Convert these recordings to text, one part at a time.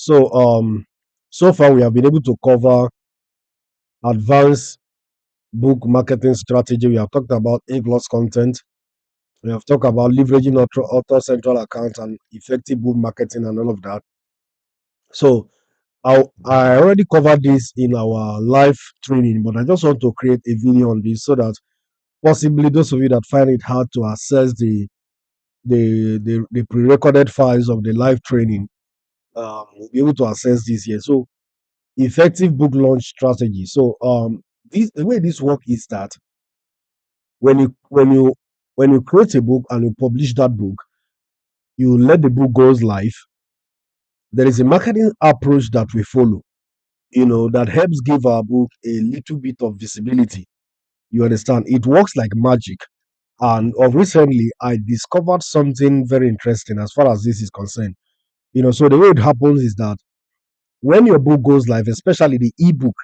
So far we have been able to cover advanced book marketing strategy. We have talked about A-plus content. We have talked about leveraging author central accounts and effective book marketing and all of that. So I already covered this in our live training, but I just want to create a video on this so that possibly those of you that find it hard to access the pre-recorded files of the live training will be able to access this here. So effective book launch strategy. So this the way this work is that when you when you when you create a book and you publish that book, you let the book goes live. There is a marketing approach that we follow, that helps give our book a little bit of visibility. You understand? It works like magic. And of recently, I discovered something very interesting as far as this is concerned. So the way it happens is that when your book goes live, especially the ebook,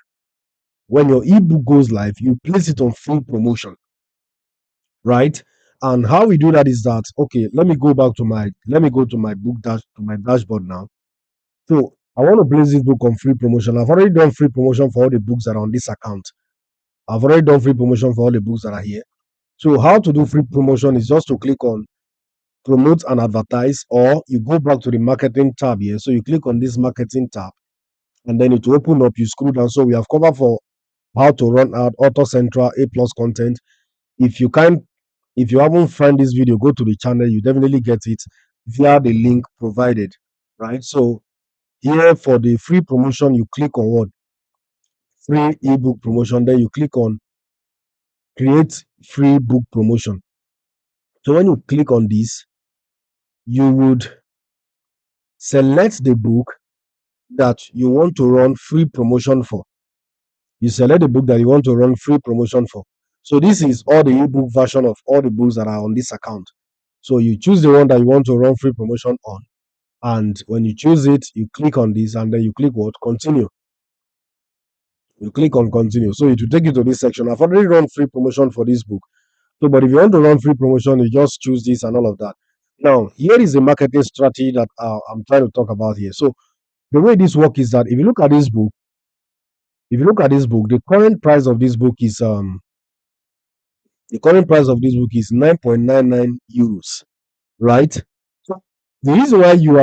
when your ebook goes live, you place it on full promotion, right? And how we do that is that, okay, let me go to my book to my dashboard now. So I want to place this book on free promotion. I've already done free promotion for all the books that are on this account. I've already done free promotion for all the books that are here. So how to do free promotion is just to click on promote and advertise, or you go back to the marketing tab here. So you click on this marketing tab and then it will open up. You scroll down. So we have covered for how to run out auto central A-plus content. If you haven't found this video, go to the channel. You definitely get it via the link provided, right? So here for the free promotion, you click on what? Free ebook promotion. Then you click on create free book promotion. So when you click on this, you would select the book that you want to run free promotion for. You select the book that you want to run free promotion for. So this is all the ebook version of all the books that are on this account. So you choose the one that you want to run free promotion on. And when you choose it, you click on this and then you click what? Continue. You click on continue. So it will take you to this section. I've already run free promotion for this book. So, but if you want to run free promotion, you just choose this and all of that. Now, here is the marketing strategy that I'm trying to talk about here. So the way this works is that if you look at this book, the current price of this book is 9.99 euros, right? So the reason why you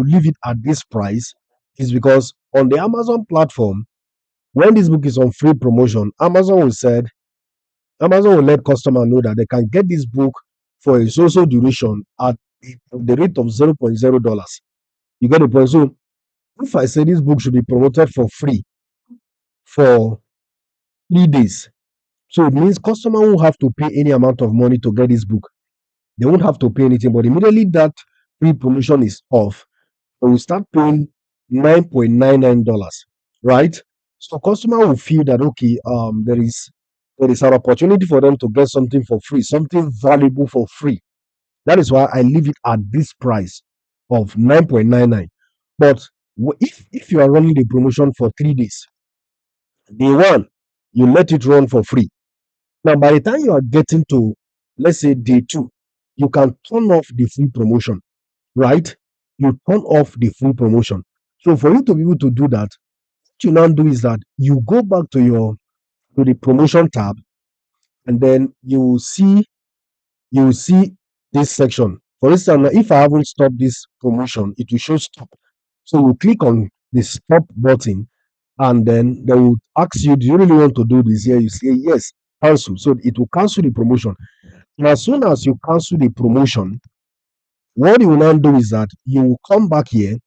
leave it at this price is because on the Amazon platform, when this book is on free promotion, Amazon will let customer know that they can get this book for a social duration at the rate of $0.0. You get the point. So if I say this book should be promoted for free for 3 days, so it means customer won't have to pay any amount of money to get this book. They won't have to pay anything, but immediately that free promotion is off, they will start paying $9.99, right? So customer will feel that okay, there is an opportunity for them to get something for free, something valuable for free. That is why I leave it at this price of 9.99. But if you are running the promotion for 3 days, day one, you let it run for free. Now, by the time you are getting to, let's say, day two, you can turn off the free promotion, right? You turn off the free promotion. So for you to be able to do that, what you now do is that you go back to the promotion tab, and then you will see this section. For instance, now, if I haven't stopped this promotion, it will show stop. So you click on the stop button, and then they will ask you, do you really want to do this? Here you say yes, cancel. So it will cancel the promotion. And as soon as you cancel the promotion, what you will now do is that you will come back here,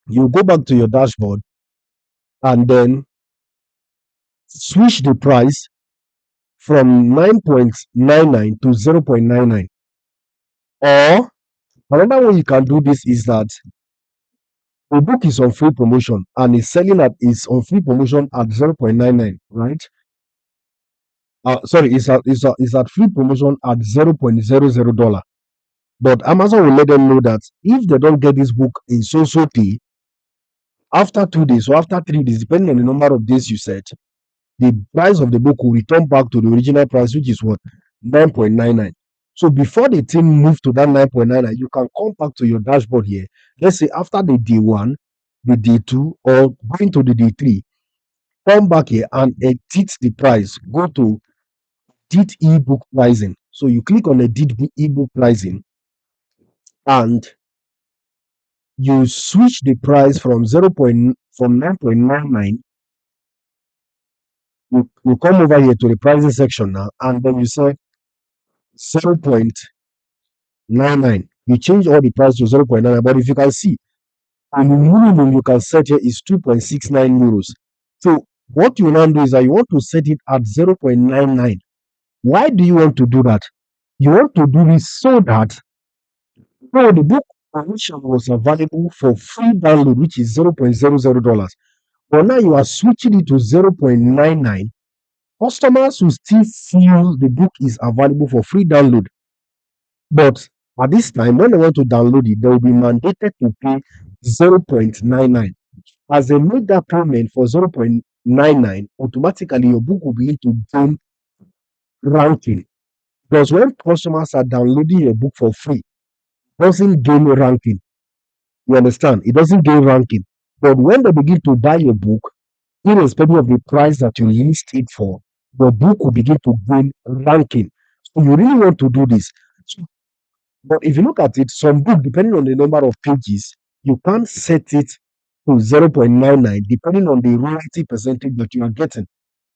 you go back to your dashboard, and then switch the price from 9.99 to 0.99. Or another way you can do this is that the book is on free promotion and is on free promotion at 0.99, right? Sorry, it's at free promotion at $0.00. But Amazon will let them know that if they don't get this book in so day, after 2 days or after 3 days, depending on the number of days you set, the price of the book will return back to the original price, which is what? 9.99. So before the thing move to that 9.99, you can come back to your dashboard here. Let's say after the day one, the D2 or going to the D3, come back here and edit the price. Go to edit ebook pricing. So you click on edit ebook pricing and you switch the price from 9.99. You come over here to the pricing section now, and then you say 0.99. You change all the price to 0.99. But if you can see, the minimum you can set here is 2.69 euros. So what you now do is that you want to set it at 0.99. Why do you want to do that? You want to do this so that the book originally was available for free download, which is $0.00. But now you are switching it to 0.99. Customers will still feel the book is available for free download. But at this time, when they want to download it, they will be mandated to pay 0.99. As they make that payment for 0.99, automatically your book will begin to gain ranking. Because when customers are downloading your book for free, it doesn't gain ranking. You understand? It doesn't gain ranking. But when they begin to buy your book, irrespective of the price that you list it for, your book will begin to gain ranking. So you really want to do this. So, but if you look at it, some book, depending on the number of pages, you can't set it to 0.99 depending on the royalty percentage that you are getting.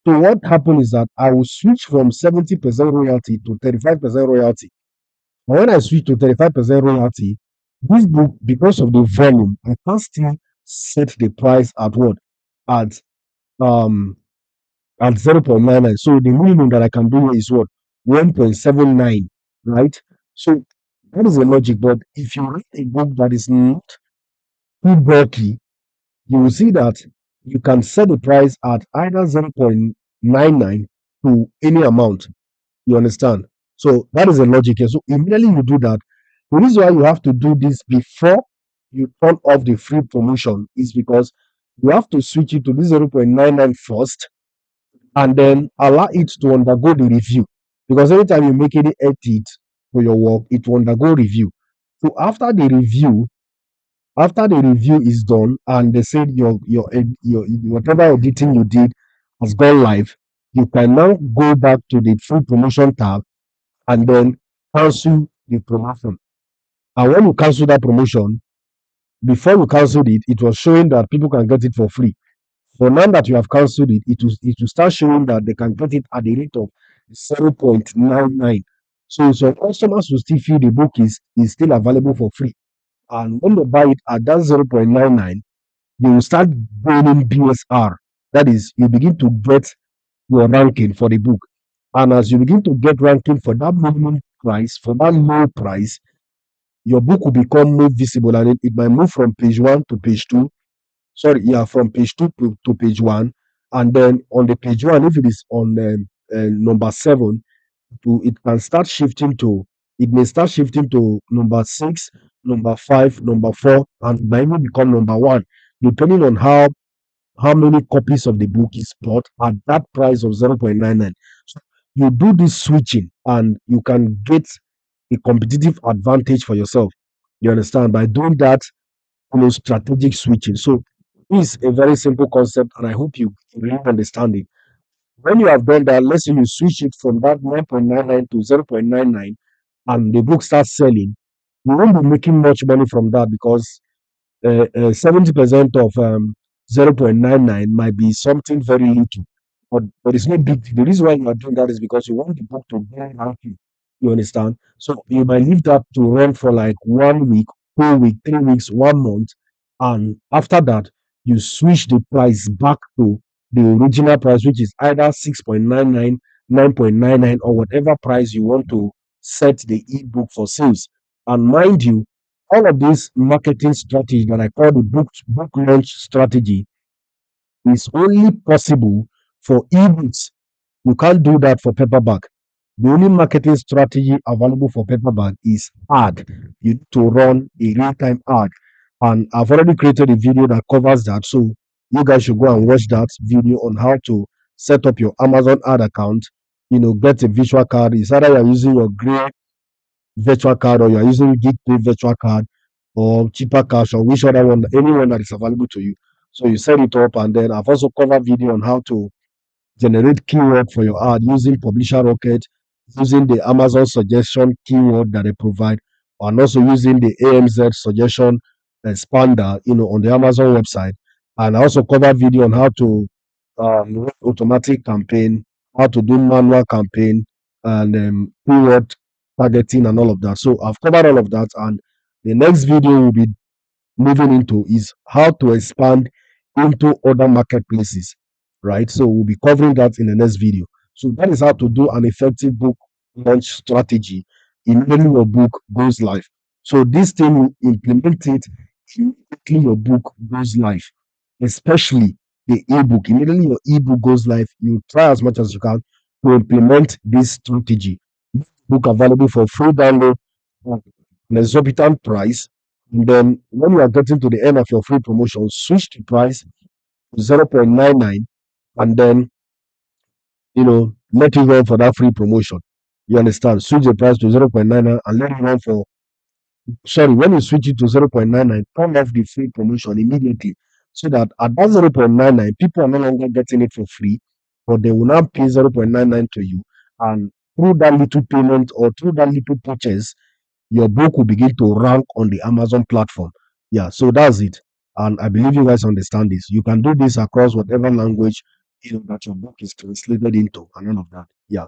So what happened is that I will switch from 70% royalty to 35% royalty. And when I switch to 35% royalty, this book, because of the volume, I can still set the price at what? At um at 0.99. So the minimum that I can do is what? 1.79, right? So that is the logic. But if you write a book that is not too bulky, you will see that you can set the price at either 0.99 to any amount. You understand? So that is the logic here. So immediately you do that. The reason why you have to do this before you turn off the free promotion is because you have to switch it to the 0.99 first and then allow it to undergo the review. Because anytime you make any edit for your work, it will undergo review. So after the review is done and they said your whatever editing you did has gone live, you can now go back to the free promotion tab and then cancel the promotion. And when you cancel that promotion, before you canceled it, it was showing that people can get it for free. So now that you have cancelled it, it will start showing that they can get it at the rate of 0.99. So some customers will still feel the book is still available for free. And when they buy it at that 0.99, you will start gaining BSR. That is, you begin to get your ranking for the book. And as you begin to get ranking for that minimum price, for that low price, your book will become more visible and it might move from page one to page two. Sorry, yeah, from page two to page one. And then on the page one, if it is on number 7, it can start shifting to, it may start shifting to number 6, number 5, number 4, and it might even become number 1, depending on how many copies of the book is bought at that price of 0.99. So you do this switching and you can get a competitive advantage for yourself. You understand? By doing that, strategic switching. So this is a very simple concept, and I hope you really understand it. When you have done that, let's say you switch it from that 9.99 to 0.99, and the book starts selling, you won't be making much money from that because 70% of 0.99 might be something very little, but it's not big. The reason why you are doing that is because you want the book to gain ranking. You understand? So you might leave that to run for like 1 week, 2 weeks, 3 weeks, 1 month, and after that, you switch the price back to the original price, which is either 6.99, 9.99, or whatever price you want to set the ebook for sales. And mind you, all of this marketing strategy that I call the book launch strategy is only possible for ebooks. You can't do that for paperback. The only marketing strategy available for paperback is ad. You need to run a real-time ad. And I've already created a video that covers that. So you guys should go and watch that video on how to set up your Amazon ad account. Get a virtual card. It's either you're using your Gray virtual card or you're using GitPay virtual card. or cheaper cash, or which other one, anyone that is available to you. So you set it up, and then I've also covered video on how to generate keyword for your ad using Publisher Rocket, using the Amazon suggestion keyword that they provide, and also using the AMZ suggestion expander, on the Amazon website. And I also cover video on how to run automatic campaign, how to do manual campaign, and keyword targeting and all of that. So I've covered all of that, and the next video will be moving into is how to expand into other marketplaces, right? So we'll be covering that in the next video. So that is how to do an effective book launch strategy immediately your book goes live. So this thing will implement it immediately your book goes live, especially the ebook. Immediately your ebook goes live, you try as much as you can to implement this strategy. Book available for free download at an exorbitant price, and then when you are getting to the end of your free promotion, switch the price to 0.99, and then let it run for that free promotion. You understand? Switch the price to 0.99 and let it run for, sorry, when you switch it to 0.99, turn off the free promotion immediately. So that at that 0.99, people are no longer getting it for free, but they will now pay 0.99 to you. And through that little payment or through that little purchase, your book will begin to rank on the Amazon platform. Yeah, so that's it. And I believe you guys understand this. You can do this across whatever language that your book is translated into and all of that. Yeah.